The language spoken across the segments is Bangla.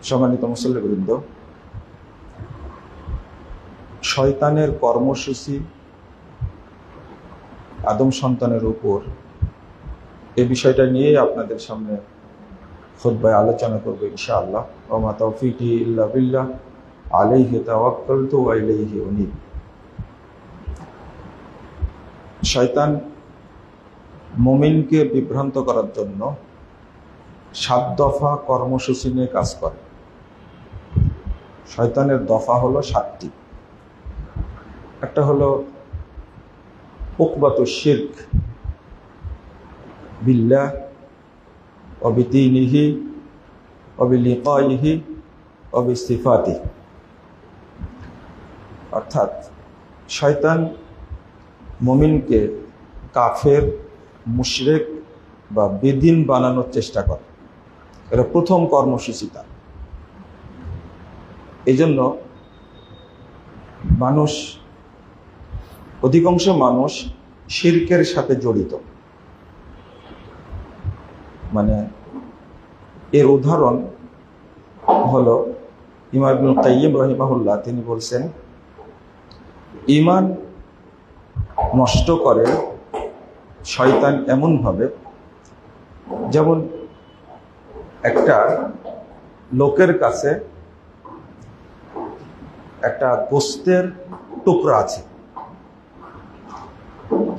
সম্মানিত মুসল্লিবৃন্দ, শয়তানের কর্মসূচি আদম সন্তানের উপর, এই বিষয়টা নিয়ে আপনাদের সামনে খুতবায় আলোচনা করব ইনশাআল্লাহ। ওয়া মা তাওফীকি ইল্লা বিল্লাহ, আলাইহি তাওয়াক্কালতু ওয়া ইলাইহি উনীব। শয়তান মুমিনকে বিভ্রান্ত করার জন্য 7 দফা কর্মসূচি নিয়ে কাজ করে। শয়তানের দফা হলো 7টি। একটা হলো উকবাতু শিরক বিল্লাহ ওয়া বিদীনিহি ওয়া বিলিকাইহি ওয়া বিসিফাতিহি, অর্থাৎ শয়তান মুমিনকে কাফের, মুশরিক বা বেদিন বানানোর চেষ্টা করে। এটা প্রথম কর্মসূচি তার। এই জন্য অধিকাংশ মানুষ শিরকের সাথে জড়িত। মানে এর উদাহরণ হলো ইমাম ইবনুল কাইয়্যিম রাহিমাহুল্লাহ, তিনি বলছেন ঈমান নষ্ট করে শয়তান এমনভাবে, যেমন একটা লোকের কাছে একটা গোশতের টুকরা আছে,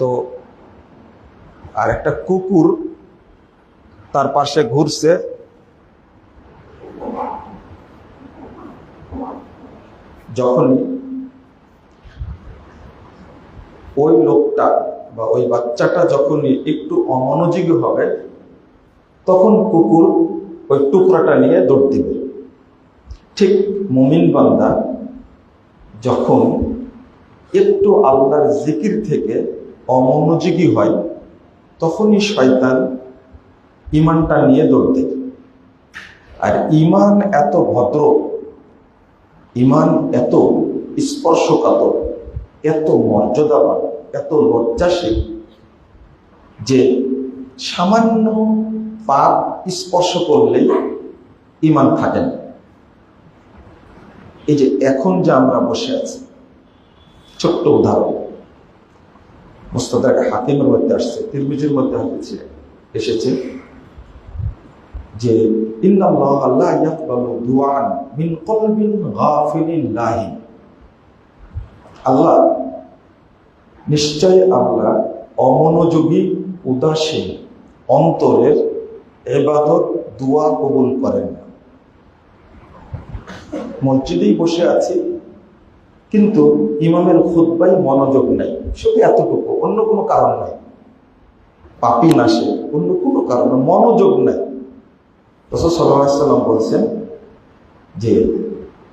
তো আর একটা কুকুর তার পাশে ঘুরছে, যখনই ওই লোকটা বা ওই বাচ্চাটা যখনই একটু অমনোযোগী হবে, তখন কুকুর ওই টুকরাটা নিয়ে দৌড় দিবে। ঠিক মুমিন বান্দা যখন একটু আল্লাহর জিকির থেকে অমনোযোগী হয়, তখনই শয়তান ঈমানটা নিয়ে দৌড় দেয়। আর ঈমান এত ভদ্র, ঈমান এত স্পর্শকাতর, এত মর্যাদাবান, এত লজ্জাশীল যে সামান্য পাপ স্পর্শ করলেই ঈমান থাকে না। এই যে এখন যে আমরা বসে আছি, ছোট্ট উদাহরণ, মুস্তাদরাক হাকিমের মধ্যে আসছে, তিরমিজির মধ্যে এসেছে যে ইন্নাল্লাহা লা ইয়াকবালু দুআন মিন কলবিন গাফিলিন লাহি, আল্লাহ নিশ্চয় আল্লাহ অমনোযোগী উদাসীন অন্তরের ইবাদত দোয়া কবুল করেন না। মসজিদেই বসে আছি, কিন্তু ইমামের খুতবায় মনোযোগ নাই, শুধু এতটুকু, অন্য কোনো কারণ নাই, পাপী না সে, অন্য কোনো কারণ, মনোযোগ নাই। রাসূল সাল্লাল্লাহু আলাইহি ওয়াসাল্লাম বলছেন যে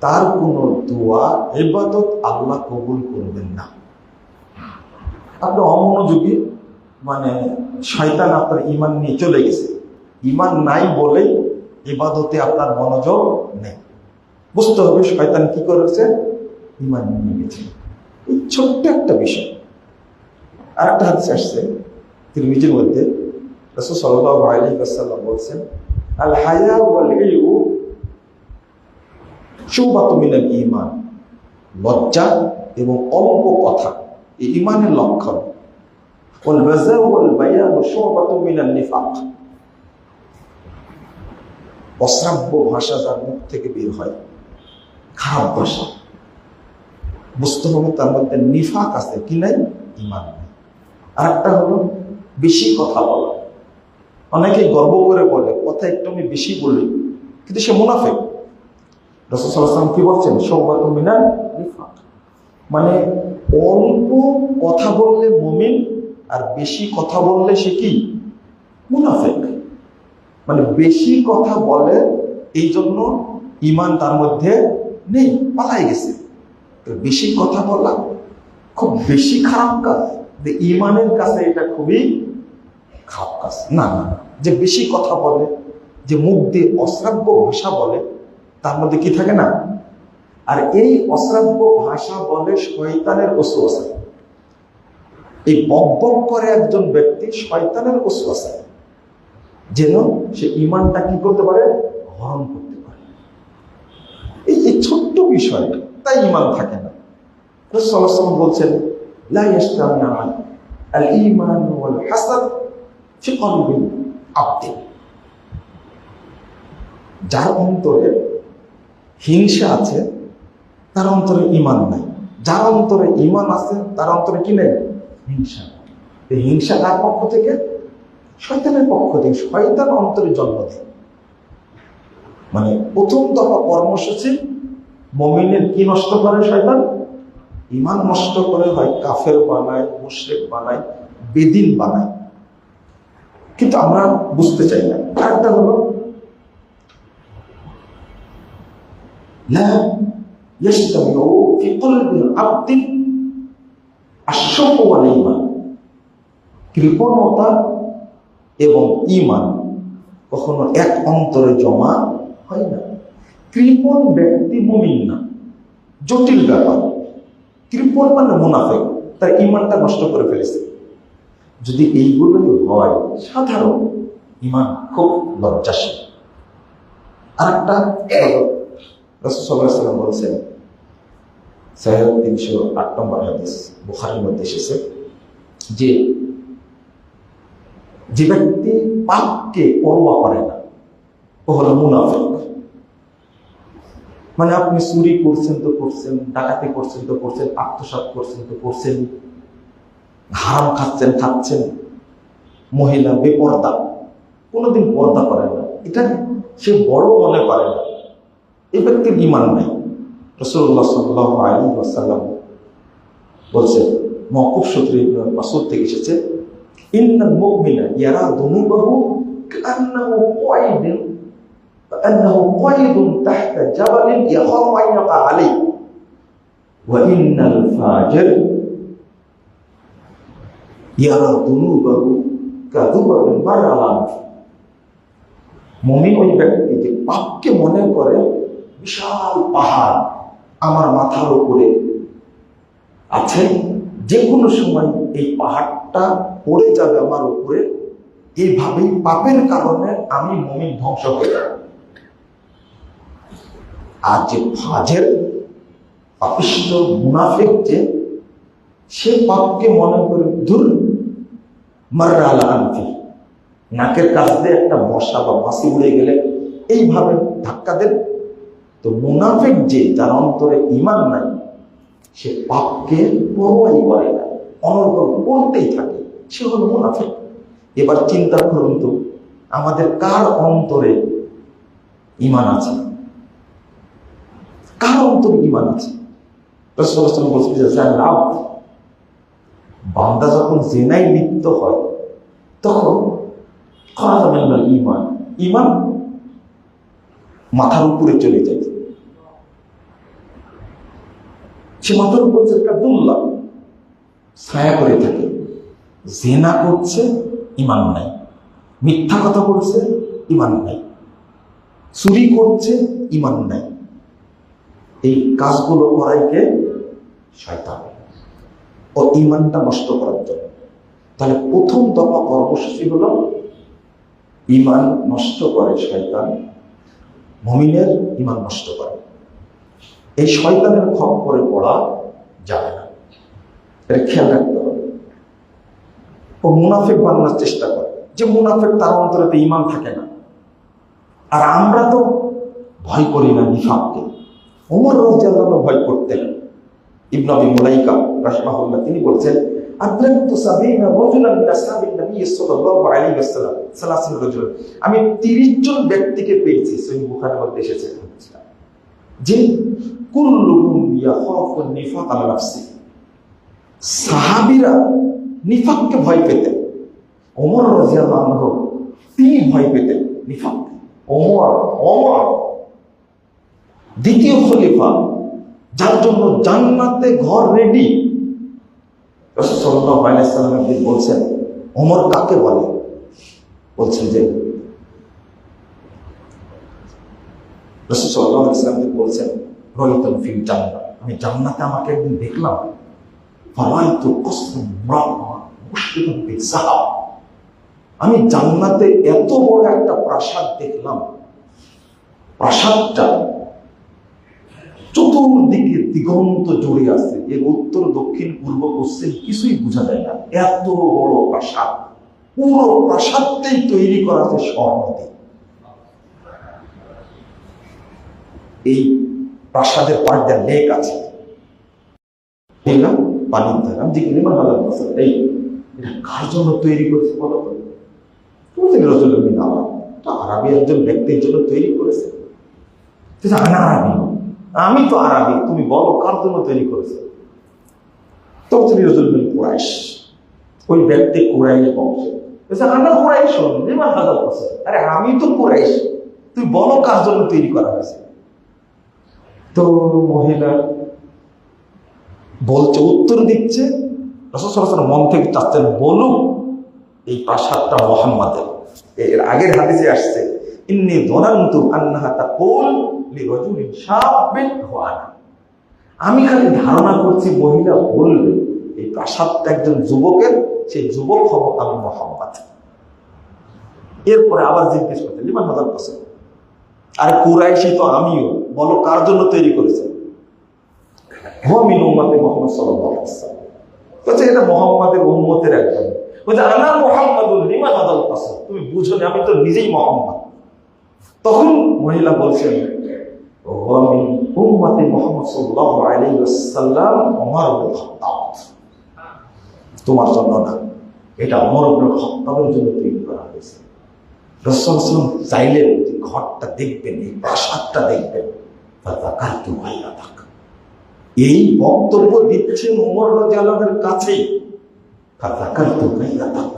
তার কোনো দোয়া ইবাদত আল্লাহ কবুল করবেন না। আপনি অমনোযোগী, মানে শয়তান আপনার ঈমান নিয়ে চলে গেছে। ঈমান নাই বলেই ইবাদতে আপনার মনোযোগ নেই। বুঝতে হবে শয়তান কি করেছে, ঈমান নিয়ে গেছে। এই ছোট্ট একটা বিষয়। আর একটা হাদিস আসছে তিরমিজির মধ্যে, রাসূল সাল্লাল্লাহু আলাইহি ওয়াসাল্লাম বলছেন আল হায়া ওয়াল ইলু শুবাতুম মিনাল ঈমান, লজ্জা এবং অল্প কথা এই ঈমানের লক্ষণ। ওয়াল বাযা ওয়াল বায়ান শুবাতুম মিনান নিফাক, অশ্রাব্য ভাষা যার মুখ থেকে বের হয়, খারাপ ভাষা, বুঝতে হবে তার মধ্যে নিফাক আছে কি নাই, ঈমান নাই। আর একটা হলো বেশি কথা বলা। অনেকে গর্ব করে বলে কথা একটু আমি বেশি বলি, কিন্তু সে মুনাফিক। রাসূল সাল্লাল্লাহু আলাইহি ওয়াসাল্লাম কি বলছেন, শুবাতুম মিনান নিফাক, মানে অল্প কথা বললে মুমিন, আর বেশি কথা বললে সে কি, মুনাফিক। মানে বেশি কথা বলে, এই জন্য ঈমান তার মধ্যে নেই, পালাই গেছে। তো বেশি কথা বলা খুব বেশি খারাপ কাজ, যে ঈমানের কাছে এটা খুবই খারাপ কাজ। না না, যে বেশি কথা বলে, যে মুখ দিয়ে অশ্রাব্য ভাষা বলে, তার মধ্যে কি থাকে না। আর এই অশ্রাব্য ভাষা বলে শয়তানের ওয়াসওয়াসা। এই বকবক করে একজন ব্যক্তি শয়তানের ওয়াসওয়াসা, যেন সে ঈমানটা কি করতে পারে, হরণ করতে পারে। বিষয়ে, তাই ঈমান থাকে না। রাসূল সাল্লাল্লাহু আলাইহি ওয়াসাল্লাম বলছেন, লা ইয়াজতামিআন আল ঈমান ওয়াল হাসাদ ফি কলবিল আবদ। যার অন্তরে হিংসা আছে তার অন্তরে ঈমান নাই, যার অন্তরে ঈমান আছে তার অন্তরে কি নেই? হিংসা। এই হিংসা কার পক্ষ থেকে? শয়তানের পক্ষ থেকে। শয়তান অন্তরে জন্ম দেয়। মানে প্রথম দফা কর্মসূচি, মুমিনের কি নষ্ট করে শয়তান? ঈমান নষ্ট করে, হয় কাফের বানায়, মুশরিক বানায়, বেদিন বানায়। কিন্তু আমরা বুঝতে চাই না। আরেকটা হলো লা ইয়াজতামিউ ফি কলবিল আবদ আশ-শুহ ওয়াল ঈমান। কৃপণতা এবং ঈমান কখনো এক অন্তরে জমা হয় না। কৃপণ ব্যক্তি মুমিন না, জটিল ব্যাপার। কৃপণ মানে মুনাফিক, তার ঈমানটা নষ্ট করে ফেলেছে। যদি এইগুলোই হয়, সাধারণ ঈমান খুব লজ্জাশীল। আরেকটা রাসূল সাল্লাল্লাহু আলাইহি ওয়াসাল্লাম বলেছেন, সহিহ 308 নম্বর হাদিস, বুখারীর মধ্যে এসেছে, যে ব্যক্তি পাপকে পরোয়া করে না ও হলো মুনাফিক। মানে আপনি চুরি করছেন তো করছেন, ডাকাতি করছেন তো করছেন, আত্মসাৎ করছেন তো করছেন, হারাম খাচ্ছেন, মহিলা বেপর্দা, কোনোদিন পর্দা করে না, এটা সে বড় মনে করে না, এই ব্যক্তির ঈমান নেই। রাসূলুল্লাহ সাল্লাল্লাহু আলাইহি ওয়াসাল্লাম বলছেন, মওকুফ সূত্রে ইবনে মাসউদ থেকে এসেছে, ইন্নাল মুমিনা ইয়ারা দুনুবাহু কান্নাহু কাইদুন তাহতা জাবালিন ইয়াখাফু আন ইয়াকা আলাইহি ওয়া ইন্নাল ফাজির ইয়ারা দুনুবাহু কাযুবাবিন মারআলাম। মুমিন ওই ব্যক্তি যে পাপকে মনে করে বিশাল পাহাড় আমার মাথার উপরে আছে, যে কোনো সময় এই পাহাড়টা পড়ে যাবে আমার উপরে, এইভাবেই পাপের কারণে আমি মুমিন ধ্বংস হয়ে যাব। আর যে ফাজের পাপিষ্ঠ মুনাফিক, যে সে পাপকে মনে করে দূর মাররা আলা আনফি, নাকের কাছ দিয়ে একটা মশা বা মাছি উড়ে গেলে এইভাবে ধাক্কা দেন। তো মুনাফিক যে, যার অন্তরে ঈমান নাই, সে পাপকে পরোয়াই করে না, অনর্গল করতেই থাকে, সে হলো মুনাফিক। এবার চিন্তা করুন তো, আমাদের কার অন্তরে ঈমান আছে? কার অন্তরে ঈমান আছে? রাসূলুল্লাহ সাল্লাল্লাহু আলাইহি ওয়াসাল্লাম বলছেন যে বান্দা যখন জিনায় লিপ্ত হয় তখন ঈমান মাথার উপরে চলে যায়। সে মাথার উপর কাদুল্লাহ ছায়া করে থাকে। জিনা করছে, ঈমান নাই। মিথ্যা কথা বলছে, ঈমান নাই। চুরি করছে, ঈমান নাই। এই কাজগুলো করাই কে? শয়তান, ও ঈমানটা নষ্ট করার জন্য। তাহলে প্রথম দফা কর্মসূচি হলো ঈমান নষ্ট করে শয়তান, মুমিনের ঈমান নষ্ট করে। এই শয়তানের খপ্পরে পড়া যাবে না, এটা খেয়াল রাখতে হবে। ও মুনাফিক বানানোর চেষ্টা করে, যে মুনাফিক তার অন্তরে তো ঈমান থাকে না। আর আমরা তো ভয় করি না নিফাককে। ওমর রাদিয়াল্লাহু আনহু ভয় করতেন। ইবনে আবি মুলাইকা রাহিমাহুল্লাহ তিনি বলছেন, আদরাকতু সাবিনা রাজুলান মিন আসহাবিন নবী সাল্লাল্লাহু আলাইহি ওয়াসাল্লাম 30 রাজুল। আমি 30 জন ব্যক্তিকে পেয়েছি, সহিহ বুখারীর মধ্যে এসেছে, যে কুল্লুহুম ইয়াখাফুন নিফাক আলা নাফসি। সাহাবীরা নিফাককে ভয় পেতেন। ওমর রাদিয়াল্লাহু আনহু তিনি ভয় পেতেন নিফাক। ওমর দ্বিতীয় খলিফা, যার জন্য জান্নাতে ঘর রেডি। রাসূল সাল্লাল্লাহু আলাইহি ওয়াসাল্লাম একদিন বলছেন, ওমর কাকে বলে? বলছেন যে রাসূল সাল্লাল্লাহু আলাইহি ওয়াসাল্লাম বলছেন, রাআইতুন ফিল জান্নাহ, আমি জান্নাতে আমাকে একদিন দেখলাম, ফারাইতু কসরুম মুরাক্কাবা মুশরিকুন বিল যাহাব। আমি জান্নাতে এত বড় একটা প্রাসাদ দেখলাম, প্রাসাদটা চতুর চতুর্দিকে দিগন্ত জুড়ে আছে, এর উত্তর দক্ষিণ পূর্ব পশ্চিম কিছুই বোঝা যায় না, এত বড় প্রাসাদ। পুরো প্রাসাদটাই তৈরি করা আছে স্বর্ণ দিয়ে। এই প্রাসাদের পাশ দিয়ে লেক আছে, পানির ধার। আমি জিজ্ঞেস এই এটা কার জন্য তৈরি করেছে বলো তো? আরবি একজন ব্যক্তির জন্য তৈরি করেছে। আরবি, আমি তো আরবি, তুমি বলো কার জন্য তৈরি করেছে? তো কুরাইশ, ওই ব্যক্তি কুরাইশ বংশে। আনা কুরাইশ, আরে আমি তো কুরাইশ, তুই বলো কার জন্য তৈরি করা হয়েছে? তো মহিলা বলছে, উত্তর দিচ্ছে, রাসূল সাল্লাল্লাহু আলাইহি ওয়াসাল্লাম মন থেকে চাচ্ছেন বলুক এই প্রাসাদটা মুহাম্মাদের। এর আগের হাদিসে আসছে, ইন্নী যানানতু আন্নাহা তাকুল লিরাজুলিন শাবিন ওয়া আনা। আমি খালি ধারণা করছি মহিলা বলবে এই প্রাসাদটা একজন যুবকের, সেই যুবক হব আমি মুহাম্মদ। এরপরে আবার জিজ্ঞেস করতে, লিমান হাজার পাশে, আরে কুরাইশি তো আমিও, বলো কার জন্য তৈরি করেছে? মিন উম্মতি মুহাম্মদ সাল্লাল্লাহু আলাইহি ওয়াসাল্লাম। বলছে এটা মুহাম্মাদের উম্মতের একজন। বলছে আনা মুহাম্মাদুল লিমান হাযাল কাসর, তুমি বুঝো না আমি তো নিজেই মুহাম্মদ। তখন মহিলা বলছেন, ওয়া মিন উম্মতি মুহাম্মদ সাল্লাল্লাহু আলাইহি ওয়াসাল্লাম ওমর ইবনে খাত্তাব। তোমার জন্য না, এটা ওমর ইবনে খাত্তাবের জন্য তৈরি করা হয়েছে। রাসূল সাল্লাল্লাহু আলাইহি ওয়াসাল্লাম চাইলেন যে ঘরটা দেখবেন, এই প্রাসাদটা দেখবেন। ফাযাকারতু গায়রাতাক, এই বক্তব্য দিচ্ছেন ওমর রাদিয়াল্লাহু আনহুর কাছেই। ফাযাকারতু গায়রাতাক,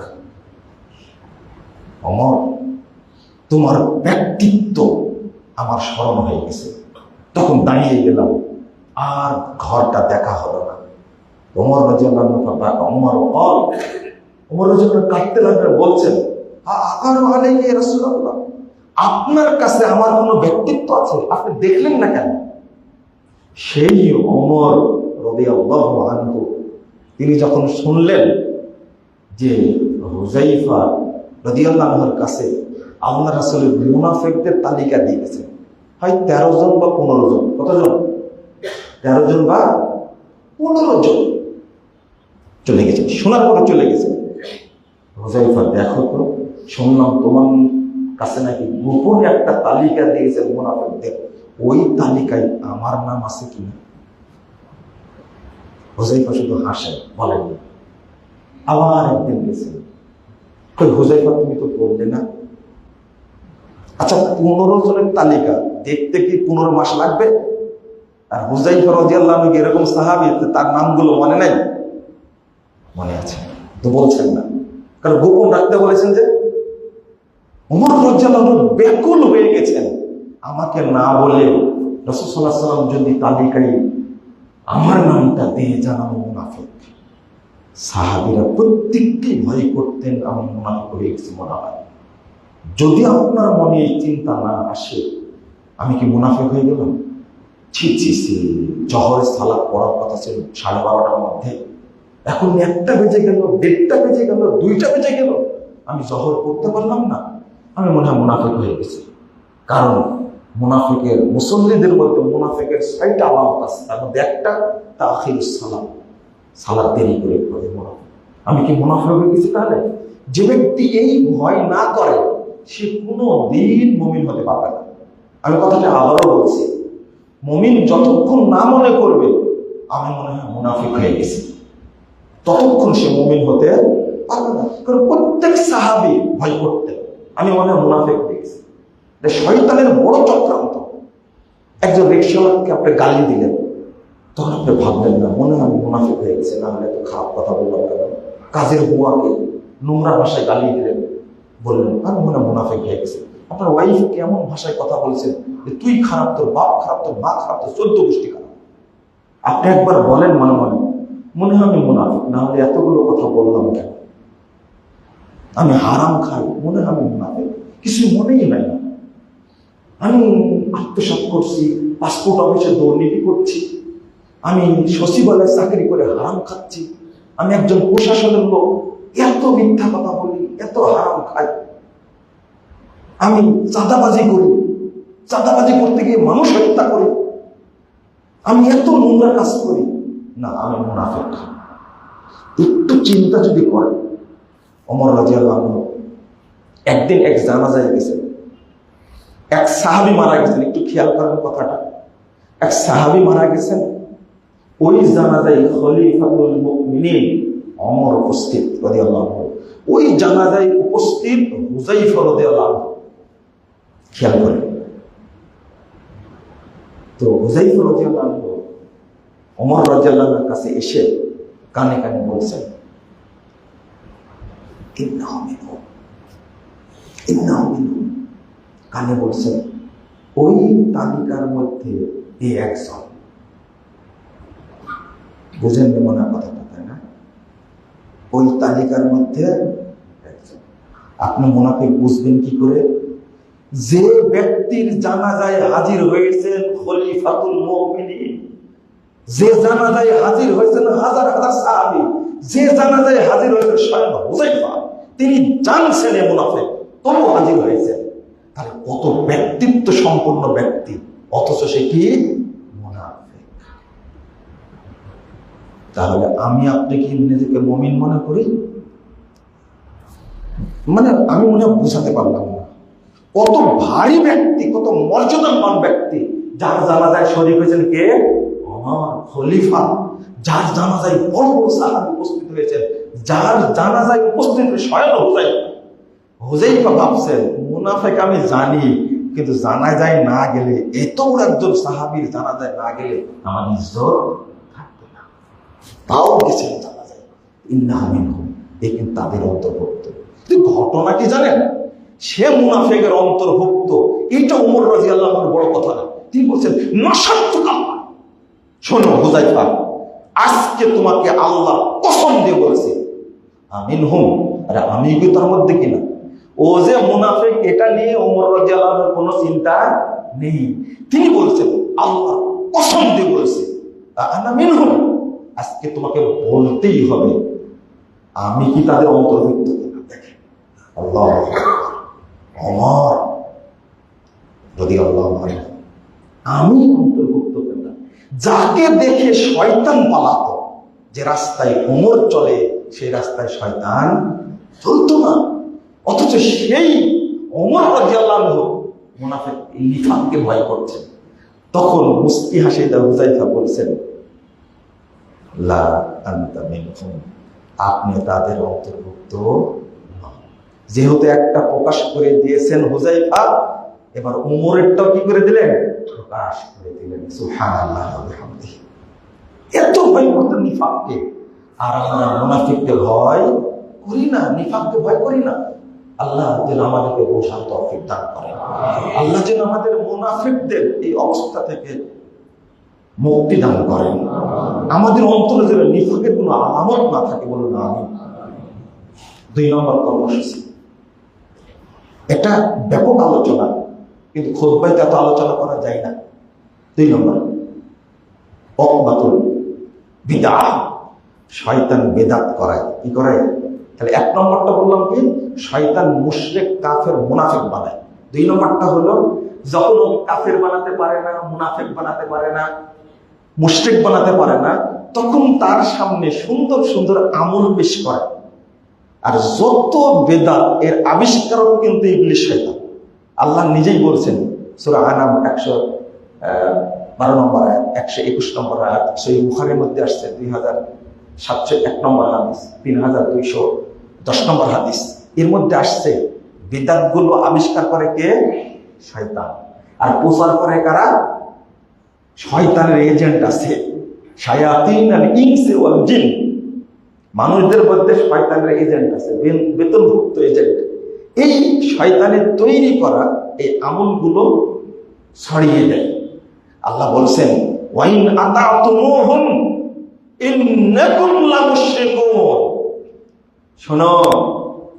ওমর তোমার ব্যক্তিত্ব আমার স্মরণ হয়ে গেছে। তখন দাঁড়িয়ে গেলাম, আর ঘরটা দেখা হলো না। ওমর রাদিয়াল্লাহু আনহু ওমর রাদিয়াল্লাহু আনহু কাঁদতে লাগলেন, বলছেন, রাসূলুল্লাহ, আপনার কাছে আমার কোনো ব্যক্তিত্ব আছে, আপনি দেখলেন না কেন? সেই ওমর রাদিয়াল্লাহু আনহু তিনি যখন শুনলেন যে হুযায়ফা রাদিয়াল্লাহু আনহুর কাছে আল্লাহ রাসূলের মুনাফিকদের তালিকা দিয়ে গেছেন, হয় 13 জন বা 15 জন। কতজন? 13 জন বা 15 জন চলে গেছে। শোনার পরে চলে গেছে, হুযায়ফা দেখো তো, শুনলাম তোমার কাছে নাকি গোপনে একটা তালিকা দিয়েছেন মুনাফিকদের, ওই তালিকায় আমার নাম আছে কিনা? হুযায়ফা শুধু হাসেন, বলেন। আবার একদিন গেছেন, কই হুযায়ফা তুমি তো বললে না? আচ্ছা 15 জনের তালিকা দেখতে কি 15 মাস লাগবে? আর হুযায়ফা রাদিয়াল্লাহু আনহু এরকম সাহাবী, তার নামগুলো মনে নাই? মনে আছে তো বলছেন না, কারণ গোপন রাখতে বলেছেন। যে ওমর রাদিয়াল্লাহু আনহু ব্যাকুল হয়ে গেছেন, আমাকে না বলে রাসূল সাল্লাল্লাহু আলাইহি ওয়াসাল্লাম যদি তালিকায় আমার নামটা দিয়ে জানানো মুনাফিক। সাহাবীরা প্রত্যেকটি ভয় করতেন আমি মুনাফিক হয়ে গেছি মনে হয়। যদি আপনার মনে এই চিন্তা না আসে আমি কি মুনাফিক হয়ে গেলাম? ছি ছি ছি, জহরের সালাত পড়ার কথা ছিল 12:30টার মধ্যে, এখন 1টা বেজে গেল, 1:30টা বেজে গেল, 2টা বেজে গেল, আমি জহর করতে পারলাম না, আমি মনে হয় মুনাফিক হয়ে গেছি। কারণ মুনাফিকের, মুসল্লিদের মধ্যে মুনাফিকের 6টা আলামত আছে, তার মধ্যে একটা তাখিরুস সালাত, সালাত দেরি করে পড়ে মুনাফিক। আমি কি মুনাফিক হয়ে গেছি? তাহলে যে ব্যক্তি এই ভয় না করে সে কোনো দিন মুমিন হতে পারবে না। আমি কথাটা আবারও বলছি, মুমিন যতক্ষণ না মনে করবে আমি মনে হয় মুনাফিক হয়ে গেছি, ততক্ষণ সে মুমিন হতে পারবে না। কারণ প্রত্যেক সাহাবী ভয় করতেন আমি মনে হয় মুনাফিক হয়ে গেছি। শয়তানের বড় চক্রান্ত। একজন রিকশাওয়ালাকে আপনি গালি দিলেন, তখন আপনি ভাবলেন না মনে হয় আমি মুনাফিক হয়ে গেছি, না হলে এত খারাপ কথা বললাম কেন? কাজের বুয়াকে নোংরা ভাষায় গালি দিলেন, বললেন আমি মনে হয় মুনাফিক হয়ে গেছি। আপনার ওয়াইফকে এমন ভাষায় কথা বলছেন যে তুই খারাপ, তোর বাপ খারাপ, তোর মা খারাপ, তোর 14 গোষ্ঠী খারাপ। আপনি একবার বলেন মনে মনে, মনে হয় আমি মুনাফিক, না হলে এতগুলো কথা বললাম কেন? আমি হারাম খাই, মনে হয় আমি মুনাফিক, কিছু মনেই নাই। আমি আত্মসাৎ করছি, পাসপোর্ট অফিসে দুর্নীতি করছি, আমি সচিবালয়ে চাকরি করে হারাম খাচ্ছি, আমি একজন প্রশাসনের লোক, এত মিথ্যা কথা বলি, এত হারাম খাই, আমি চাঁদাবাজি করি, চাঁদাবাজি করতে গিয়ে মানুষ হত্যা করি, আমি এত নোংরা কাজ করি না, আমি মুনাফিক। একটু চিন্তা যদি করেন, ওমর রাদিয়াল্লাহু আনহু একদিন এক জানাজায় গেছেন, এক সাহাবী মারা গেছেন। একটু খেয়াল করেন কথাটা, এক সাহাবী মারা গেছেন, ওই জানাজায় খলিফাতুল মুমিনিন ওমর উপস্থিত রাদিয়াল্লাহু আনহু, ওই জানাজায় উপস্থিত হুযায়ফা রাদিয়াল্লাহু আনহু। খেয়াল করেন তো, হুযায়ফা রাদিয়াল্লাহু আনহু ওমর রাদিয়াল্লাহু আনহুর কাছে এসে কানে কানে বলছেন, ইন্নাহু মিনহুম, ইন্নাহু মিনহুম। কানে বলছেন, ওই তালিকার মধ্যে এই একজন। বুঝেন মনে কথাটা, তাই না? ওই তালিকার মধ্যে একজন। আপনি মুনাফিক বুঝবেন কি করে? যে ব্যক্তির জানাজায় হাজির হয়েছেন খলিফাতুল মুমিনিন, যে জানাজায় হাজির হয়েছেন হাজার হাজার সাহাবী, যে জানাজায় হাজির হয়েছেন স্বয়ং হুযায়ফা, তিনি জানছেন এ মুনাফিক, তবু হাজির হয়েছেন। তাহলে কত ব্যক্তিত্ব সম্পন্ন ব্যক্তি, অথচ সে কি মুনাফিক। তাহলে আমি আপনি কি নিজেকে মুমিন মনে করি? মানে আমি মনে হয় বুঝাতে পারলাম না। কত ভারী ব্যক্তি, কত মর্যাদাবান ব্যক্তি, যার জানাজায় শরীক হয়েছেন কে? ওমর খলিফা। যার জানাজায় বড় বড় সাহাবী উপস্থিত হয়েছেন, যার জানাজায় উপস্থিত স্বয়ং হুযায়ফা। হুযায়ফা ভাবছেন মুনাফিক আমি জানি, কিন্তু জানাজায় না গেলে, এত বড় একজন সাহাবীর জানাজায় না গেলে আমার ইজ্জত থাকবে না। তাও গেছেন জানাজায়। ইন্নাহু মিনহুম, এই কিন্তু তাদের অন্তর্ভুক্ত। ঘটনা কি জানেন? সে মুনাফিকের অন্তর্ভুক্ত, এটা ওমর রাদিয়াল্লাহু আনহুর বড় কথা না। তিনি বলছেন, নাশাতুকা, শোনো হুযায়ফা, আজকে তোমাকে আল্লাহ কসম দিয়ে বলেছে আমিনহুম। আরে আমি কি তার মধ্যে কিনা? ও যে মুনাফিক, এটা নিয়ে ওমর রাদিয়াল্লাহু আনহুর কোনো চিন্তা নেই। তিনি বলছেন আল্লাহ কসম দিয়ে বলেছে আনা মিনহুম, আজকে তোমাকে বলতেই হবে আমি কি তাদের অন্তর্ভুক্ত কিনা। দেখেন আল্লাহ, ওমর রাদিয়াল্লাহু আনহু, আমি অন্তর্ভুক্ত কিনা। যাকে দেখে শয়তান পালাতো, যে রাস্তায় ওমর চলে সেই রাস্তায় শয়তান চলতো না, অথচ সেই ওমর রাদিয়াল্লাহু আনহু মুনাফিক নিফাককে ভয় করছেন। তখন মুস্কি হাসি হুযায়ফা বলছেন, লা আনতা মিনহুম, আপনি তাদের অন্তর্ভুক্ত নন। যেহেতু একটা প্রকাশ করে দিয়েছেন হুযায়ফা, এবার ওমরেরটাও কি করে দিলেন? প্রকাশ করে দিলেন। সুবহানাল্লাহ ওয়া বিহামদিহি। এত ভয় করতেন নিফাককে। আর আমরা মুনাফিককে ভয় করি না, নিফাককে ভয় করি না। আল্লাহ যেন আমাদেরকে বোঝার তৌফিক দান করেন। আল্লাহ যেন আমাদের মুনাফিকদের এই অবস্থা থেকে মুক্তি দান করেন। আমাদের অন্তরে যেন নিফাকের কোনো আলামত না থাকে, বলুন না আমিন। 2 নম্বর কর্মসূচি, এটা ব্যাপক আলোচনা, কিন্তু খুতবায় এত আলোচনা করা যায় না। 2 নম্বর, ওকবাতুল বিদআহ, শয়তান বেদাত করায়। কি করায়? তাহলে 1 নম্বরটা বললাম কি, শয়তান মুশরিক কাফের মুনাফিক বানায়। 2 নম্বরটা হলো যখন ও কাফের বানাতে পারে না, মুনাফিক বানাতে পারে না, মুশরিক বানাতে পারে না, তখন তার সামনে সুন্দর সুন্দর আমল পেশ করে। আর যত বেদাত এর আবিষ্কারক কিন্তু ইবলিস শয়তান। আল্লাহ নিজেই বলছেন সূরা আনাম 112 নম্বর আয়াত, 121 নম্বর আয়াত, সহিহ বুখারীর মধ্যে আসছে 2701 নম্বর হাদিস, 3210 নম্বর হাদিস। এর মধ্যে আসছে বিদআতগুলো আবিষ্কার করে কে? শয়তান। আর প্রচার করে কারা? শয়তানের এজেন্ট আছে, শায়াতিনুল ইনসি ওয়াল জিন। মানুষদের মধ্যে শয়তানের এজেন্ট আছে, বেতনভুক্ত এজেন্ট। এই শয়তানের তৈরি করা এই আমলগুলো ছড়িয়ে দেয়। আল্লাহ বলছেন, ওয়াইন আতাতুমুহুম ইন্নাকুম লামুশরিকুন। শোনো,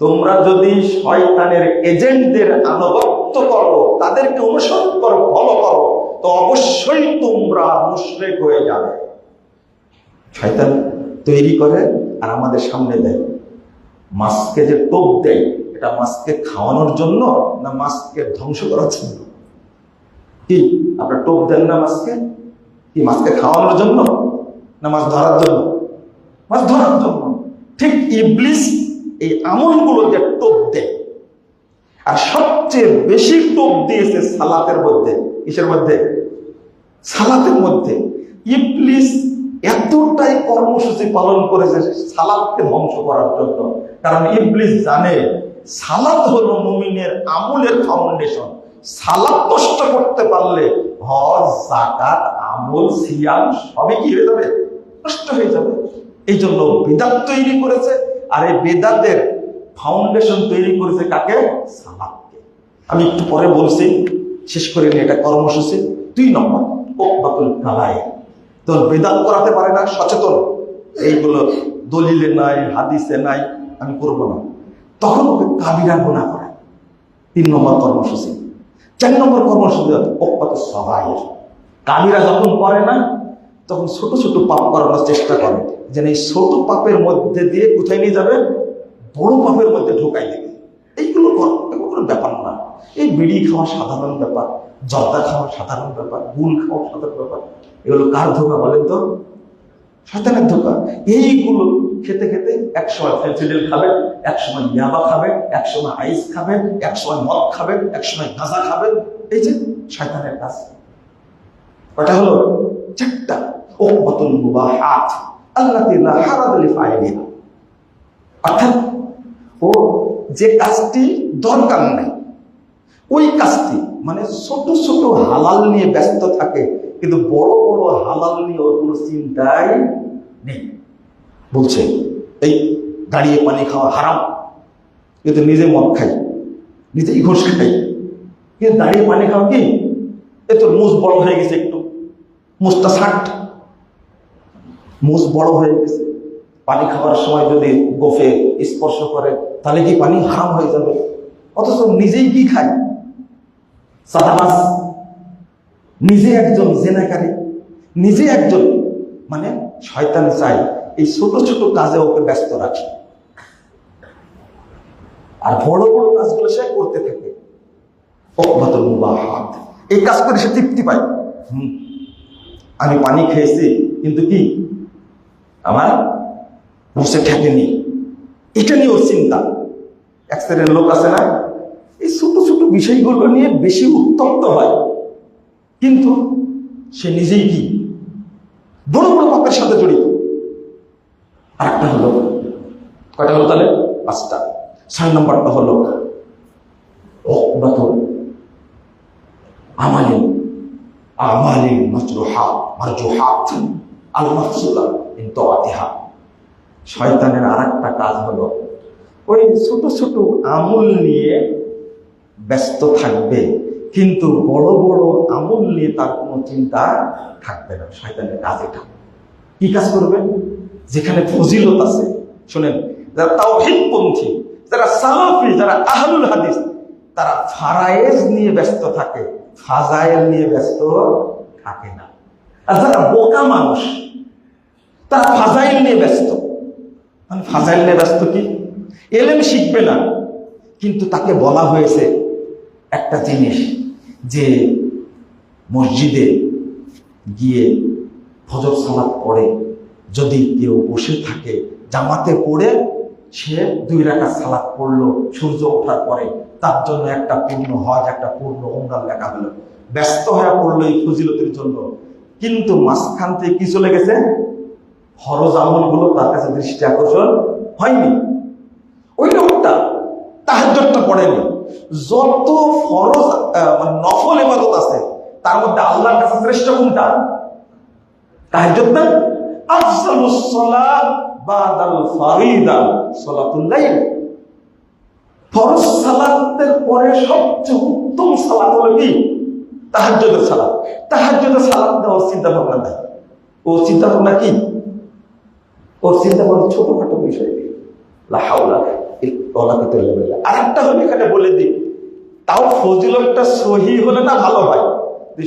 তোমরা যদি শয়তানের এজেন্টদের আনুগত্য করো, তাদেরকে অনুসরণ করো, ফলো করো, তো অবশ্যই তোমরা মুশরিক হয়ে যাবে। শয়তান তৈরি করে আর আমাদের সামনে দেয়। মাছকে যে টোপ দেয়, এটা মাছকে খাওয়ানোর জন্য না মাছকে ধ্বংস করার জন্য? কি আপনার টোপ দেন না মাছকে? কি মাছকে খাওয়ানোর জন্য না মাছ ধরার জন্য? মাছ ধরার জন্য। ঠিক ইবলিস এই আমলগুলো যে টোপ দেয়, আর সবচেয়ে বেশি টোপ দিয়েছে সালাতের মধ্যে। কিসের মধ্যে? সালাতের মধ্যে। ইবলিস এতটাই কর্মসূচি পালন করেছে সালাতকে ধ্বংস করার জন্য। কারণ ইবলিস জানে সালাত হলো মুমিনের আমলের ফাউন্ডেশন। সালাত নষ্ট করতে পারলে হজ, যাকাত, আমল, সিয়াম সবই কি হয়ে যাবে? নষ্ট হয়ে যাবে। এই জন্য বিদআত তৈরি করেছে। আর এই বিদআতের ফাউন্ডেশন তৈরি করেছে কাকে? সালাতকে। আমি একটু পরে বলছি, শেষ করে নিয়ে এটা কর্মসূচি। 2 নম্বর ওকবাতুল কাবায়ের। তো বিদআত করাতে পারে না, সচেতন, এইগুলো দলিলে নাই, হাদিসে নাই, আমি করব না, তখন ওকে কাবিরা গুনাহ করে। 3 নম্বর কর্মসূচি। 4 নম্বর কর্মসূচি ওকবাতুস সগায়ের। কাবিরা যখন করে না, তখন ছোট ছোট পাপ করানোর চেষ্টা করে, যেন এই ছোট পাপের মধ্যে দিয়ে কোথায় নিয়ে যাবে? বড় পাপের মধ্যে ঢোকাই দেবে। এইগুলো কোনো ব্যাপার না। এই বিড়ি খাওয়া সাধারণ ব্যাপার, জর্দা খাওয়া সাধারণ ব্যাপার, গুল খাওয়া সাধারণ ব্যাপার। এগুলো কার ধোকা বলেন তো? শয়তানের ধোকা। এইগুলো খেতে খেতে একসময় ফেন্সিডিল খাবে, একসময় ইয়াবা খাবে, একসময় আইস খাবে, একসময় মদ খাবে, একসময় গাঁজা খাবে। এই যে শয়তানের কাজ। কয়টা হলো? 4টা। ওকবাতুল মুবাহাত আল্লাতী লা হারাজ লিফাইলিহা। অর্থাৎ ও যে কাজটি দরকার নাই, ওই কাজটি, মানে ছোট ছোট হালাল নিয়ে ব্যস্ত থাকে, কিন্তু বড় বড় হালাল নিয়ে ওর কোনো চিন্তাই নেই। বলছে এই দাঁড়িয়ে পানি খাওয়া হারাম, কিন্তু নিজে মদ খাই, নিজেই ঘুষ খাই, কিন্তু দাঁড়িয়ে পানি খাওয়া কি? এ তোর মুজ বড় হয়ে গেছে, একটু মুজটা ছাট, মুজ বড় হয়ে গেছে, পানি খাওয়ার সময় যদি গোফে স্পর্শ করে তাহলে কি পানি হারাম হয়ে যাবে? অথচ নিজেই কি খায়? সাদাবাজ, নিজে একজন জেনাকারী, নিজে একজন, মানে শয়তান চাই এই ছোট ছোট কাজে ওকে ব্যস্ত রাখে, আর বড় বড় কাজগুলো সে করতে থাকে। ওকবাতুল মুবাহাত। এই কাজ করে সে তৃপ্তি পায়। আমি পানি খেয়েছি, কিন্তু কি আমার বসে ঠেকেনি, এটা নিয়ে ওর চিন্তা। এক শ্রেণীর লোক আছে না, এই ছোট ছোট বিষয়গুলো নিয়ে বেশি উত্তপ্ত হয়, কিন্তু সে নিজেই কি বড় বড় পাপের সাথে জড়িত। আরেকটা হলো, কয়টা হলো তাহলে? 5টা। 6 নম্বরটা হলো ওকবাতুল আমালিল মারজুহাত আল মাফসুদা মিন তাআতিহা। শয়তানের আরেকটা কাজ হলো ওই ছোট ছোট আমল নিয়ে ব্যস্ত থাকবে, কিন্তু বড় বড় আমল নিয়ে তার কোনো চিন্তা থাকবে না। শয়তানের কাজ এটা। কি কাজ করবে? যেখানে ফজিলত আছে, শোনেন, যারা তাওহীদপন্থী, যারা সালাফি, যারা আহলুল হাদিস, তারা ফারায়েজ নিয়ে ব্যস্ত থাকে, ফাজাইল নিয়ে ব্যস্ত থাকে না। আর যারা বোকা মানুষ, তারা ফাজাইল নিয়ে ব্যস্ত। মানে ফাজাইল নিয়ে ব্যস্ত কি? এলেম শিখবে না, কিন্তু তাকে বলা হয়েছে একটা জিনিস, যে মসজিদে গিয়ে ফজর সালাত পড়ে যদি কেউ বসে থাকে, জামাতে পড়ে সে 2 রাকাত সালাত পড়লো সূর্য ওঠার পরে, তার জন্য একটা পূর্ণ হজ, একটা পূর্ণ উমরা লেখা হলো। ব্যস্ত হয়ে পড়লো এই ফজিলতের জন্য, কিন্তু মাঝখান থেকে কি চলে গেছে? ফরজ আমলগুলো তার কাছে দৃষ্টি আকর্ষণ হয়নি। ওই লোকটা তাহাজ্জুদটা পড়েনি। যত ফরজ নফল ইবাদত আছে তার মধ্যে আল্লাহর কাছে শ্রেষ্ঠ কোনটা? তাহাজ্জুদ না? আফজালুস সালাত বাদাল ফারিদা সালাতুল লাইল। ফরজ সালাতের পরে সবচেয়ে উত্তম সালাত হলো কি? তাহাজ্জুদের সালাত। তাহাজ্জুদের সালাত দেওয়ার চিন্তা ভাবনা নাই। ও চিন্তা ভাবনা কি? ওর চিন্তা ভাবনা ছোটখাটো বিষয়। লা হাওলা ওয়ালা কুওয়াতা ইল্লা বিল্লাহ। আরেকটা হলো এখানে বলে দিই, তাও ফজিলতটা সহি হলে না ভালো হয়।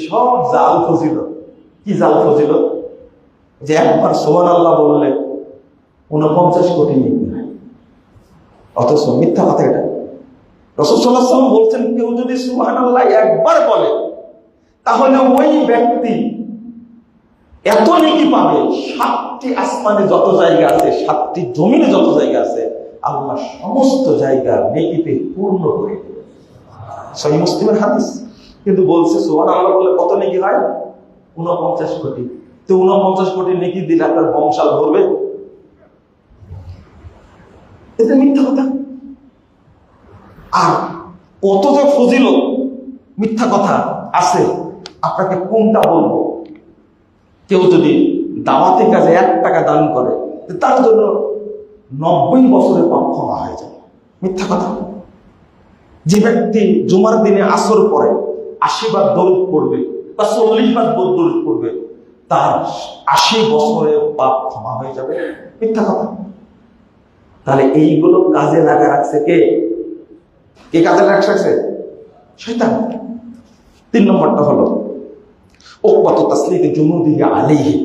সব জাল ফজিলত। কি জাল ফজিলত? যে একবার সুবহানাল্লাহ বললে 49 কোটি নেকি হয়, অথচ মিথ্যা কথা এটা। রাসূল সাল্লাল্লাহু আলাইহি ওয়াসাল্লাম বলছেন, কেউ যদি সুবহানাল্লাহ একবার বলে তাহলে ওই ব্যক্তি এত নেকি পাবে, 7টি আসমানে যত জায়গা আছে, 7টি জমিনে যত জায়গা আছে, আল্লাহ সমস্ত জায়গা নেকিতে পূর্ণ করে দেবে। সহিহ মুসলিমের হাদিস। কিন্তু বলছে সুবহানাল্লাহ বলে কত নেকি হয়? 49 কোটি। তো 49 কোটি নেকি দিলে আপনার বংশাল ভরবে? এটা মিথ্যা কথা। আর কত যে ফজিলত মিথ্যা কথা আছে, আপনাকে কোনটা বলবো? কেউ যদি দাওয়াতি কাজে 1 টাকা দান করে, তার জন্য 90 বছরের পাপ ক্ষমা হয়ে যাবে। মিথ্যা কথা। যে ব্যক্তি জুমার দিনে আসর পরে 80 বার দরুদ পড়বে বা 40 বার দরুদ পড়বে, তার 80 বছরের পাপ ক্ষমা হয়ে যাবে। মিথ্যা কথা। তাহলে এইগুলো কাজে লাগা রাখছে কে? কে কাজে রাখছে? শয়তান। 3 নম্বরটা হলো উকবাতু তাসলিতি জুনুদিহি আলাইহি।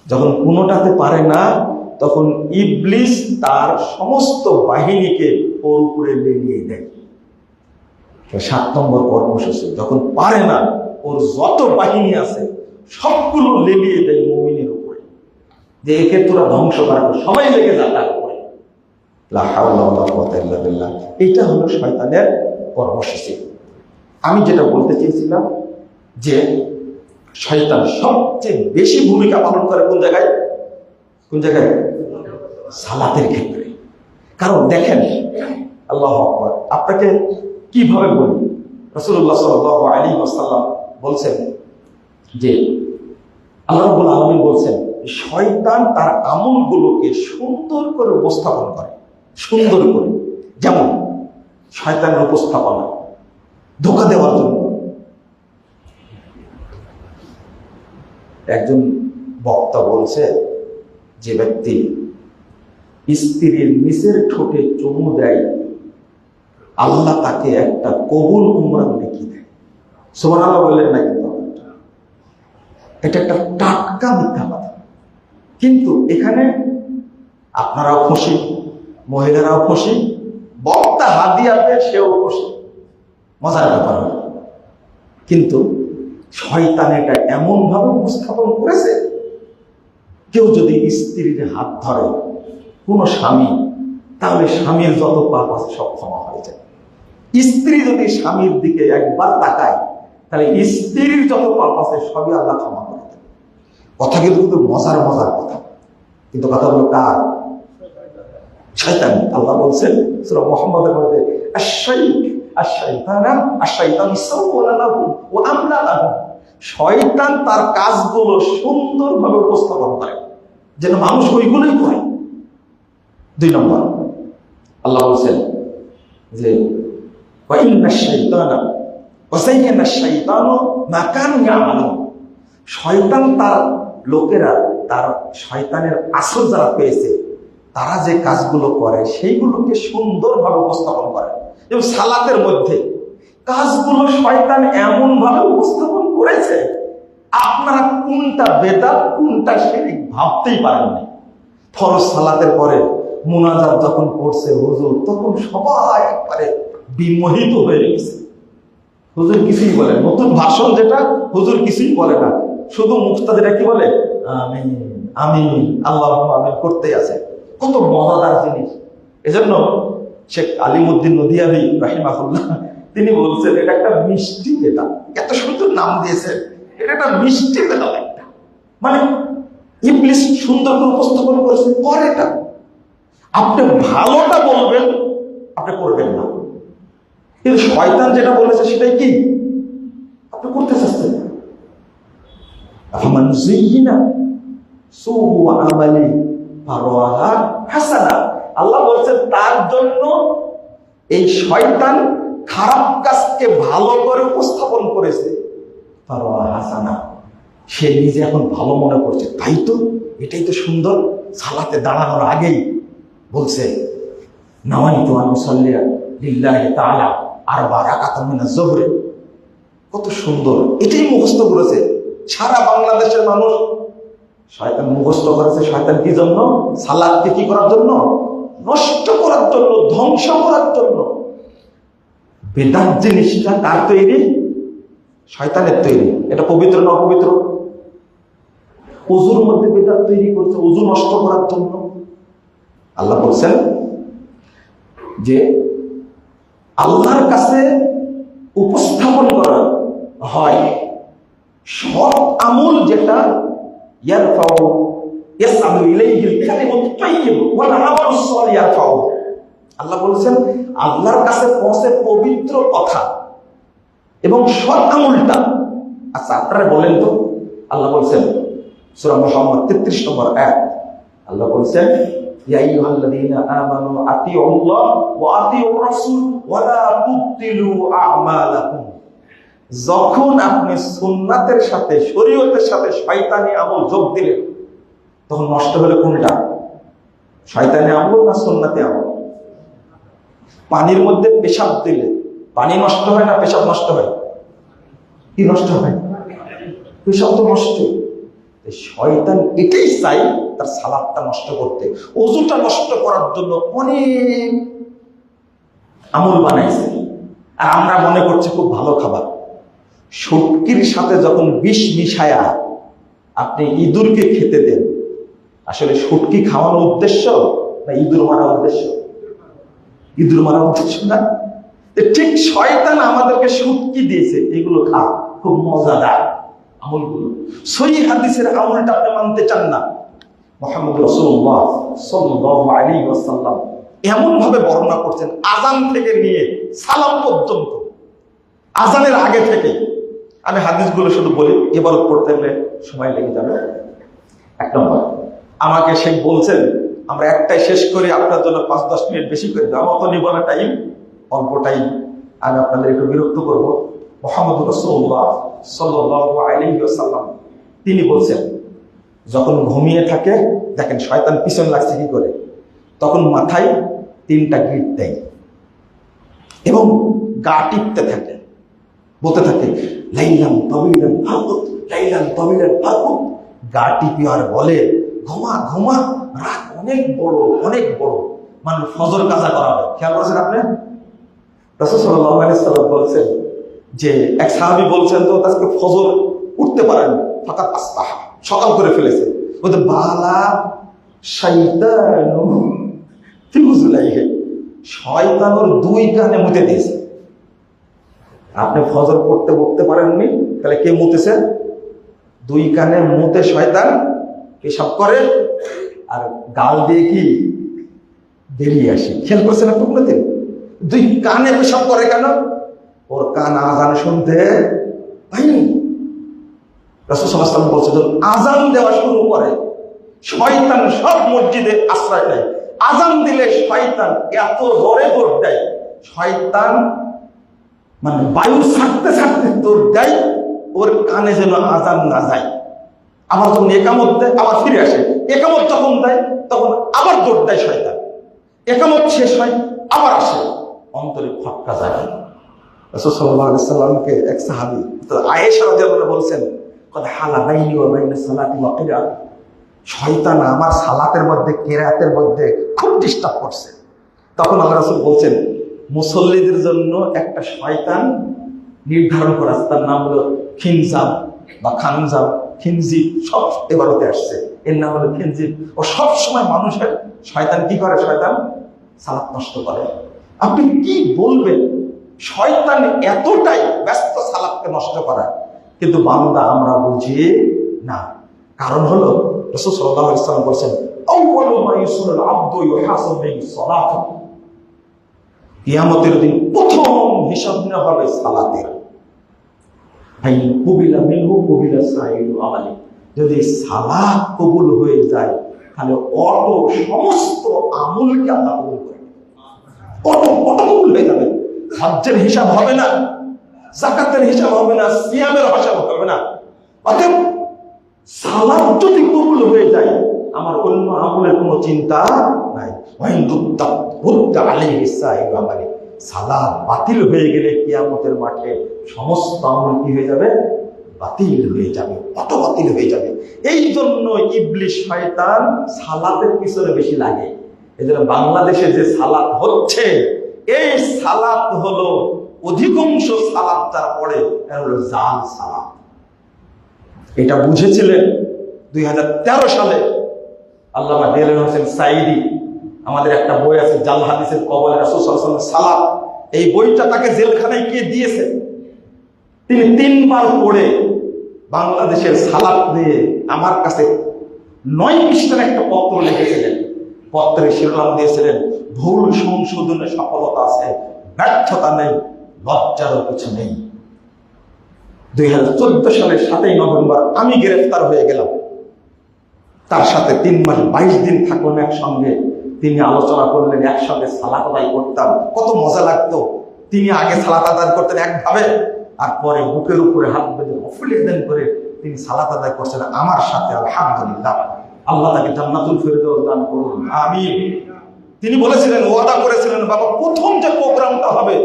যখন কোনোটাতে পারে না, তখন ইবলিস তার সমস্ত বাহিনীকে ওর উপরে লেলিয়ে দেয়। 7 নম্বর কর্মসূচি, যখন পারে না, ওর যত বাহিনী আছে সবগুলো লেলিয়ে দেয় মুমিনের উপরে, যে একে তোরা ধ্বংস করা, সবাই লেগে যা তার উপরে। লা হাওলা ওয়ালা কুওয়াতা ইল্লা বিল্লাহ। এটা হলো শয়তানের কর্মসূচি। আমি যেটা বলতে চেয়েছিলাম যে শয়তান সবচেয়ে বেশি ভূমিকা পালন করে কোন জায়গায়? কোন জায়গায়? সালাতের ক্ষেত্রে। কারণ দেখেন, আল্লাহু আকবার, আপনাকে কিভাবে বলি, রাসূলুল্লাহ সাল্লাল্লাহু আলাইহি ওয়াসাল্লাম বলছেন যে আল্লাহ রাব্বুল আলামিন বলছেন শয়তান তার আমলগুলোকে সুন্দর করে উপস্থাপন করে। সুন্দর করে। যেমন শয়তানের উপস্থাপনা ধোঁকা দেওয়ার জন্য একজন বক্তা বলছে, যে ব্যক্তি স্ত্রীর নিচের ঠোঁটে চুমু দেয়, আল্লাহ তাকে একটা কবুল উমরা নেকি দেয়। সুবহানাল্লাহ বললেন না? কিন্তু এটা একটা টাটকা মিথ্যা কথা। কিন্তু এখানে আপনারাও খুশি, মহিলারাও খুশি, বক্তা হাদিয়া পেয়ে সেও খুশি। মজার ব্যাপার। কিন্তু শয়তান এটা এমন ভাবে উপস্থাপন করেছে, কেউ যদি স্ত্রীর হাত ধরে কোনো স্বামী, তাহলে স্বামীর যত পাপ আছে সব ক্ষমা হয়ে যায়। স্ত্রী যদি স্বামীর দিকে একবার তাকায়, তাহলে স্ত্রীর যত পাপ আছে সবই আল্লাহ ক্ষমা করে দেয়। কথা কিন্তু মজার মজার কথা, কিন্তু কথাগুলো কার? শয়তান। আল্লাহ বলছেন সূরা মুহাম্মাদের মধ্যে, শয়তান তার কাজগুলো সুন্দরভাবে উপস্থাপন করে যেন মানুষ ওইগুলোই করে। 2 নম্বর, আল্লাহ বলছেন যে শয়তান তার লোকেরা, তার শয়তানের আসর যারা পেয়েছে, তারা যে কাজগুলো করে সেইগুলোকে সুন্দরভাবে উপস্থাপন করে। এবং সালাতের মধ্যে কাজগুলো শয়তান এমন ভাবে উপস্থাপন করেছে, আপনারা কোনটা বেদাত কোনটা শিরক ভাবতেই পারেননি। ফরজ সালাতের পরে মুনাজাত যখন করছে হুজুর, তখন সবাই একবারে বিমোহিত হয়ে গেছে। হুজুর কিছুই বলে, নতুন ভাষণ যেটা, হুজুর কিছুই বলে না, শুধু মুফতাদিরা কি বলে? আমিন আমিন আল্লাহুম্মা আমিন করতেই আছে। কত মজাদার জিনিস। এজন্য শেখ আলিমউদ্দিন নদিয়াবি রাহিমাহুল্লাহ তিনি বলছেন, এটা একটা মিষ্টি বেদা। এত সুন্দর নাম দিয়েছেন, এটা একটা মিষ্টি বেদা। একটা মানে ইবলিস সুন্দর করে উপস্থাপন করেছে, করে এটা। আপনি ভালোটা বলবেন, আপনি করবেন না, কিন্তু শয়তান যেটা বলেছে সেটাই কি আপনি করতে চাচ্ছেন। আমান যুইনা সুউ আমালি ফারাহা হাসানা। আল্লাহ বলছেন তার জন্য এই শয়তান খারাপ কাজকে ভালো করে উপস্থাপন করেছে। ফারাহা হাসানা, সে নিজে এখন ভালো মনে করছে, তাই তো এটাই তো সুন্দর। সালাতে দাঁড়ানোর আগেই বলছে নাওয়াইতু আন উসাল্লিয়া লিল্লাহি তাআলা আরবা রাকাতান মিনাজ যুহরি। কত সুন্দর, এটাই মুখস্থ করেছে সারা বাংলাদেশের মানুষ। শয়তান মুখস্থ করেছে, শয়তান কি জন্য? সালাতকে কি করার জন্য? নষ্ট করার জন্য, ধ্বংস করার জন্য। বেদাত জিনিসটা কার তৈরি? শয়তানের তৈরি। এটা পবিত্র না অপবিত্র? ওযুর মধ্যে বেদাত তৈরি করছে ওযু নষ্ট করার জন্য। আল্লাহ বলছেন যে আল্লাহর কাছে উপস্থাপন করা হয় সৎ আমল যেটা ইয়ারফাউ ইয়াসআলু ইলাইহিল কালিমাত তাইয়্যিব ওয়াল আমালু সালিহ ইয়ারফাউ। আল্লাহ বলেছেন আল্লাহর কাছে পৌঁছে পবিত্র কথা এবং সৎ আমলটা। আচ্ছা আপনারা বলেন তো, আল্লাহ বলছেন সূরা মুহাম্মদ 33 নম্বর আয়াত, আল্লাহ বলছেন ইয়া আইয়ুহাল্লাযীনা আমানু আতিউল্লাহ ওয়া আতিউর রাসূল ওয়া লা তুবতিলু আমালাকুম। যখন আপনি সুন্নাতের সাথে শরীয়তের সাথে শয়তানি আমল যোগ দিলেন তখন নষ্ট হলো কোনটা? শয়তানি আমল না সুন্নাতি আমল? পানির মধ্যে পেশাব দিলে পানি নষ্ট হয় না পেশাব নষ্ট হয়? কি নষ্ট হয়? পেশাব তো নষ্ট। শয়তান এটাই চাই তার সালাতটা নষ্ট করতে, ওযুটা নষ্ট করার জন্য অনেক আমল বানাইছে। আর আমরা মনে করছি খুব ভালো খাবার। শুটকির সাথে যখন বিষ মিশায়া আপনি ইঁদুরকে খেতে দেন, আসলে শুটকি খাওয়ানোর উদ্দেশ্য না ইঁদুর মারার উদ্দেশ্য? ইঁদুর মারার উদ্দেশ্য না। ঠিক শয়তান আমাদেরকে শুটকি দিয়েছে, এগুলো খা, খুব মজাদার আমলগুলো। সহিহ হাদিসের আমলটা আপনি মানতে চান না। মুহাম্মদ রাসূলুল্লাহ সাল্লাল্লাহু আলাইহি ওয়াসাল্লাম এমন ভাবে বর্ণনা করছেন আযান থেকে নিয়ে সালাম পর্যন্ত, আযানের আগে থেকে। আমি হাদিসগুলো শুধু বলি, ইবাদত করতে গেলে সময় লেগে যাবে। 1 নম্বর, আমাকে শেখ বলছেন আমরা একটাই শেষ করি, আপনার জন্য 5-10 মিনিট বেশি করে দেব। আমার তো নিবলা টাইম, অল্প টাইম, আমি আপনাদের একটু বিরক্ত করবো। মুহাম্মদ রাসূলুল্লাহ সাল্লাল্লাহু আলাইহি ওয়াসাল্লাম তিনি বলছেন যখন ঘুমিয়ে থাকে, দেখেন শয়তান পিছন লাগছে কি করে, তখন মাথায় 3টা গিট দেয় এবং গা টিপতে থাকে, বলতে থাকে লাইলাম তাবিলান ফাকুত, লাইলাম তাবিলান ফাকুত। গা টিপি আর বলে ঘুমা ঘুমা, রাত অনেক বড় অনেক বড়, মানে ফজর কাজা করাবে। খেয়াল করেছেন আপনি? রাসূল সাল্লাল্লাহু আলাইহি ওয়াসাল্লাম বলছেন যে এক সাহাবী বলছেন তো আজকে ফজর উঠতে পারেন, ফাকাত আসবাহা, সকাল করে ফেলেছে। বলতে বালা শাইতানু ফি উযুলাইহি, শয়তানের 2 কানে মুতে দিয়েছে। আপনি ফজর পড়তে উঠতে পারেননি, তাহলে কে মুতেছে? 2 কানে মুতে শয়তান পেশাব করে আর গাল দিয়ে কি বেরিয়ে আসে। খেয়াল করছেন আপনি কোনোদিন? 2 কানে পেশাব করে কেন? ওর কান আজান শুনতে পাইনি। রাসূল সাল্লাল্লাহু আলাইহি ওয়াসাল্লাম বলছেন আজান দেওয়া শুরু করে শয়তান সব মসজিদে আশ্রয় নেয়। আজান দিলে শয়তান এত জোরে দৌড় দেয়, শয়তান মানে বায়ু ছাড়তে ছাড়তে দৌড় দেয়, ওর কানে যেন আজান না যায়। আবার যখন একামত দেয় আবার ফিরে আসে, একামত যখন দেয় তখন আবার দৌড় দেয় শয়তান, একামত শেষ হয় আবার আসে, অন্তরে ফটকা যায়। রাসূল সাল্লাল্লাহু আলাইহি ওয়াসাল্লামকে এক সাহাবী তো আয়েশা রাদিয়াল্লাহু আনহা বলছেন কদ হালা বাইনি ওয়া বাইনা সালাতি ওয়া কিরাত, শয়তান আমার সালাতের মধ্যে কিরাতের মধ্যে খুব ডিস্টার্ব করছে। তখন আল্লাহ রাসূল বলছেন মুসল্লিদের জন্য একটা শয়তান নির্ধারণ করা আছে, তার নাম হলো খিনজাব বা খানজাব, খিনজিব, সব এবারতে আসছে, এর নাম হলো খিনজিব। ও সব সময় মানুষের শয়তান কি করে? শয়তান সালাত নষ্ট করে। আপনি কি বলবেন? শয়তান এতটাই ব্যস্ত সালাতকে নষ্ট করা, কিন্তু বান্দা আমরা বুঝি না। কারণ হলো রাসূল সাল্লাল্লাহু আলাইহি ওয়াসাল্লাম বলেছেন আউয়ালু মা ইউসালুল আবদু ইউহাসাবু বিহি সালাত, কিয়ামতের দিন প্রথম হিসাব নেওয়া হবে সালাতের। ভাই কবিলা মিনহু কবিলা সাইয়্যিদু আমালি, যদি সালাত কবুল হয়ে যায় তাহলে অটো সমস্ত আমলকে আল্লাহ কবুল করে, অটো কবুল হয়ে যাবে। হজ্জের হিসাব হবে না, যাকাতের হিসাব হবে না, সিয়ামের হিসাব হবে না। অতএব সালাত যদি কবুল হয়ে যায় আমার অন্য আমলের কোনো চিন্তা নাই। সালাত বাতিল হয়ে গেলে কিয়ামতের মাঠে সমস্ত আমল কি হয়ে যাবে? বাতিল হয়ে যাবে, অটো বাতিল হয়ে যাবে। এই জন্য ইবলিস শয়তান সালাতের পিছনে বেশি লাগে। এই জন্য বাংলাদেশে যে সালাত হচ্ছে, এই সালাত হলো অধিকাংশ সালাত যারা পড়ে এরা হলো জাল সালাত। এটা বুঝেছিলেন 2013 সালে আল্লামা দেলোয়ার হোসেন সাঈদী, আমাদের একটা বই আছে জাল হাদিসের কবলে রাসূল সাল্লাল্লাহু আলাইহি ওয়াসাল্লাম সালাত, এই বইটা তাকে জেলখানায় কে দিয়েছে? তিনি 3 বার পড়ে বাংলাদেশের সালাত নিয়ে আমার কাছে 9 পৃষ্ঠার একটা পত্র লিখেছিলেন। পত্রে শিরোনাম দিয়েছিলেন, ভুল সংশোধনে সফলতা আছে, ব্যর্থতা নেই, লজ্জারও কিছু নেই। 2014 সালের 7 নভেম্বর আমি গ্রেফতার হয়ে গেলাম। তার সাথে 3 মাস 22 দিন থাকলাম একসঙ্গে। তিনি আলোচনা করলেন, একসঙ্গে সালাত আদায় করতাম, কত মজা লাগতো। তিনি আগে সালাত আদায় করতেন একভাবে, আর পরে বুকের উপরে হাত বেঁধে অফুলেদান করে তিনি সালাত আদায় করছেন আমার সাথে। আলহামদুলিল্লাহ, আল্লাহ তাকে জান্নাতুল ফেরদাউস দান করুন, আমিন। তিনি বলেছিলেন, ওয়াদা করেছিলেন, বাবা প্রথম যে প্রোগ্রামটা হবে,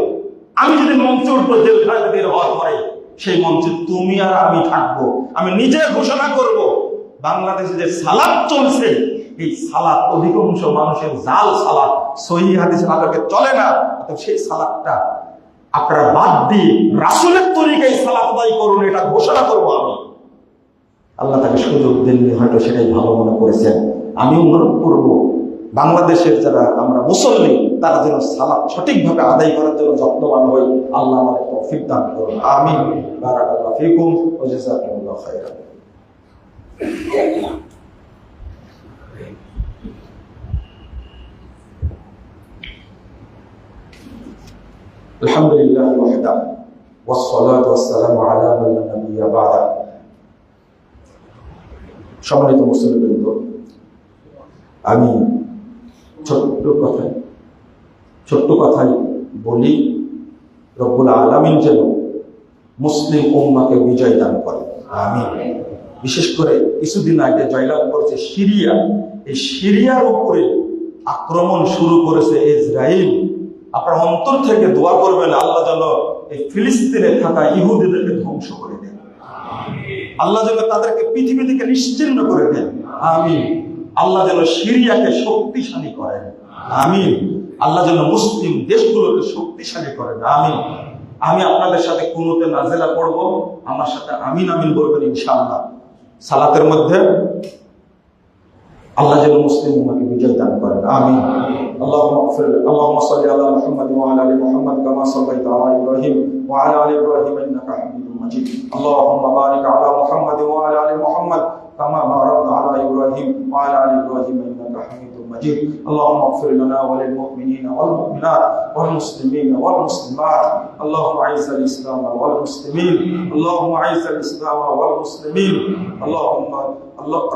আমি যদি মঞ্চে উঠবো জেলখানা বের হওয়ার পরে, সেই মঞ্চে তুমি আর আমি থাকবো। আমি নিজে ঘোষণা করব, বাংলাদেশে যে সালাত চলছে, এই সালাত অধিকাংশ মানুষের জাল সালাত, সহিহ হাদিসের আলোকে চলে না। সেই সালাতটা আপনারা বাদ দিয়ে রাসূলের তরিকায় সালাত আদায় করুন, এটা ঘোষণা করবো আমি। আল্লাহ তাকে সুযোগ দেননি, হয়তো সেটাই ভালো মনে করেছেন। আমি অনুরোধ করব, বাংলাদেশের যারা আমরা মুসল্লি, তারা যেন সালাত সঠিকভাবে আদায় করার জন্য যত্নবান হই। আল্লাহ আমাদের তৌফিক দান করুন, আমিন। বারাকাল্লাহু ফিকুম ওয়া জাযাকুমুল্লাহু খাইরান। আলহামদুলিল্লাহ ওয়াহদা ওয়াস সালাতু ওয়াস সালামু আলা মান লা নাবিয়্যা বা'দা। সম্মানিত মুসলিমবৃন্দ, আমি ছোট্ট কথাই বলি, রব্বুল আলামিন যেন মুসলিম উম্মাহকে বিজয় দান করেন, আমিন। বিশেষ করে কিছুদিন আগে জয়লাভ করেছে সিরিয়া, এই সিরিয়ার উপরে আক্রমণ শুরু করেছে ইসরায়েল। আপনার অন্তর থেকে দোয়া করবেন, আল্লাহ যেন এই ফিলিস্তিনে থাকা ইহুদিদেরকে ধ্বংস করে দেন, আল্লাহ যেন তাদেরকে পৃথিবী থেকে নিশ্চিহ্ন করে দেন, আমিন। আল্লাহ যেন সিরিয়াকে শক্তিশালী করেন, আমিন। আল্লাহ যেন মুসলিম দেশগুলোকে শক্তিশালী করেন, আমিন। আমি আপনাদের সাথে কুনুতে নাজেলা পড়বো, আমার সাথে আমিন আমিন বলবেন ইনশাআল্লাহ। সালাতের মধ্যে আল্লাহ যেন মুসলিম উম্মাহকে বিজয় দান করেন, আমিন। আল্লাহুম্মা সাল্লি আলা মুহাম্মাদ ওয়া আলা আলি মুহাম্মাদ কামা সাল্লাইতা আলা ইব্রাহিম ওয়া আলা আলি ইব্রাহিম ইন্নাকা হামিদুম মাজিদ। আল্লাহুম্মা বারিক আলা মুহাম্মাদ ওয়া আলা আলি মুহাম্মাদ কামা বারাকতা আলা ইব্রাহিম ওয়া আলা আলি ইব্রাহিম ইন্নাকা হামিদুম মাজিদ। আল্লাহুম্মা ইগফির লানা ওয়া লিল মুমিনিনা ওয়াল মুমিনাত ওয়াল মুসলিমিনা ওয়াল মুসলিমাত। আল্লাহুম্মা আইজ্জিল ইসলাম ওয়াল মুসলিমিন, আল্লাহুম্মা আইজ্জিল ইসলাম ওয়াল মুসলিমিন। আল্লাহুম্মা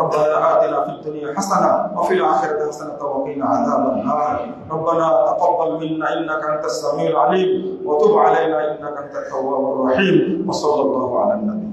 ربنا آتنا في الدنيا حسنة وفي الآخرة حسنة وقنا عذاب النار. ربنا تقبل منا إنك أنت السميع العليم وتب علينا إنك أنت التواب الرحيم. وصلى الله على النبي.